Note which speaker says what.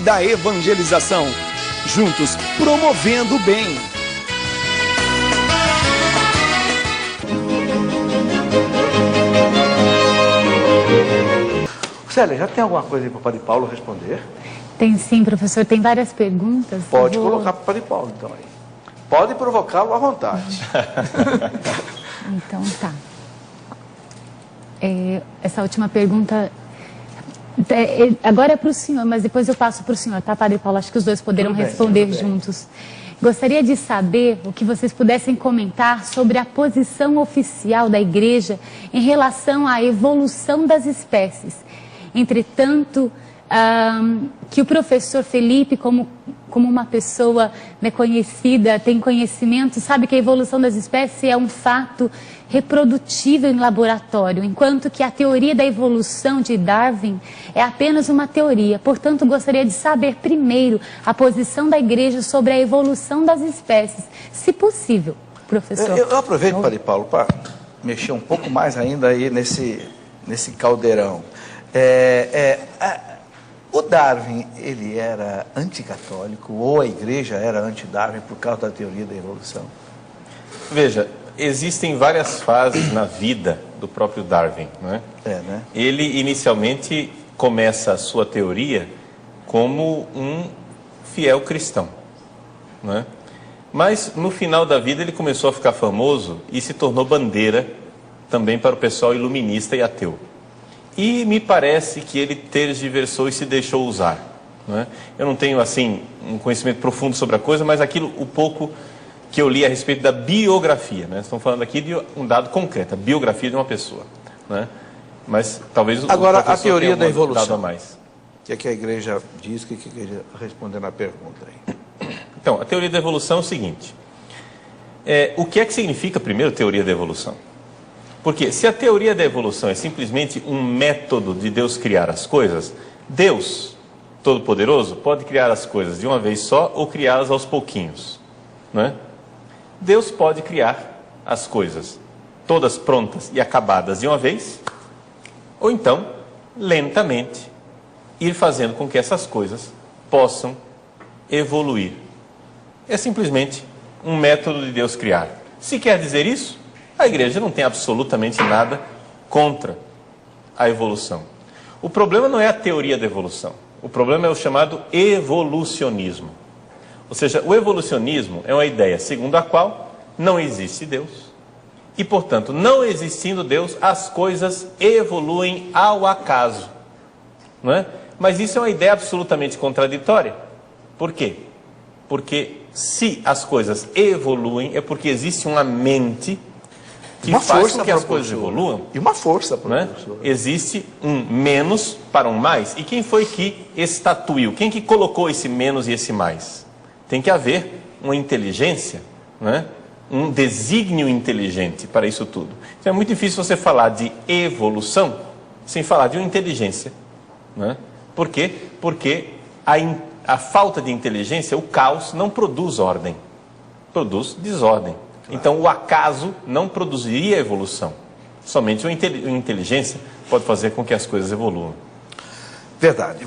Speaker 1: da evangelização. Juntos, promovendo o bem.
Speaker 2: Célia, já tem alguma coisa aí para o Padre Paulo responder?
Speaker 3: Tem sim, professor. Tem várias perguntas.
Speaker 2: Pode colocar para o Padre Paulo, então, aí. Pode provocá-lo à vontade.
Speaker 3: Então, tá. Essa última pergunta... agora é para o senhor, mas depois eu passo para o senhor, tá, Padre Paulo? Acho que os dois poderão responder juntos. Gostaria de saber o que vocês pudessem comentar sobre a posição oficial da Igreja em relação à evolução das espécies. Entretanto, que o professor Felipe, como uma pessoa, né, conhecida, tem conhecimento, sabe que a evolução das espécies é um fato reprodutível em laboratório, enquanto que a teoria da evolução de Darwin é apenas uma teoria. Portanto, gostaria de saber primeiro a posição da Igreja sobre a evolução das espécies, se possível, professor.
Speaker 2: Eu aproveito, Padre Paulo, para mexer um pouco mais ainda aí nesse caldeirão. O Darwin, ele era anticatólico, ou a Igreja era anti-Darwin por causa da teoria da evolução?
Speaker 4: Veja, existem várias fases na vida do próprio Darwin, não é?
Speaker 2: Né?
Speaker 4: Ele inicialmente começa a sua teoria como um fiel cristão, não é? Mas no final da vida ele começou a ficar famoso e se tornou bandeira também para o pessoal iluminista e ateu. E me parece que ele tergiversou e se deixou usar, não é? Eu não tenho assim um conhecimento profundo sobre a coisa, mas o pouco que eu li a respeito da biografia, né? Estamos falando aqui de um dado concreto, a biografia de uma pessoa, né? Mas talvez
Speaker 2: agora a teoria da evolução.
Speaker 4: Dado a mais.
Speaker 2: O que a Igreja diz, o que a Igreja respondendo à pergunta aí?
Speaker 4: Então, a teoria da evolução é o seguinte: o que é que significa primeiro teoria da evolução? Porque se a teoria da evolução é simplesmente um método de Deus criar as coisas, Deus Todo-Poderoso pode criar as coisas de uma vez só ou criá-las aos pouquinhos, não é? Deus pode criar as coisas todas prontas e acabadas de uma vez, ou então, lentamente, ir fazendo com que essas coisas possam evoluir. É simplesmente um método de Deus criar. Se quer dizer isso, a Igreja não tem absolutamente nada contra a evolução. O problema não é a teoria da evolução. O problema é o chamado evolucionismo. Ou seja, o evolucionismo é uma ideia segundo a qual não existe Deus. E, portanto, não existindo Deus, as coisas evoluem ao acaso. Não é? Mas isso é uma ideia absolutamente contraditória. Por quê? Porque se as coisas evoluem, é porque existe uma mente que faz com que as coisas evoluam.
Speaker 2: E uma força,
Speaker 4: professor. Existe um menos para um mais. E quem foi que estatuiu? Quem que colocou esse menos e esse mais? Tem que haver uma inteligência, né? Um desígnio inteligente para isso tudo. Então é muito difícil você falar de evolução sem falar de uma inteligência, né? Por quê? Porque a falta de inteligência, o caos, não produz ordem, produz desordem. Então o acaso não produziria evolução. Somente uma inteligência pode fazer com que as coisas evoluam.
Speaker 2: Verdade.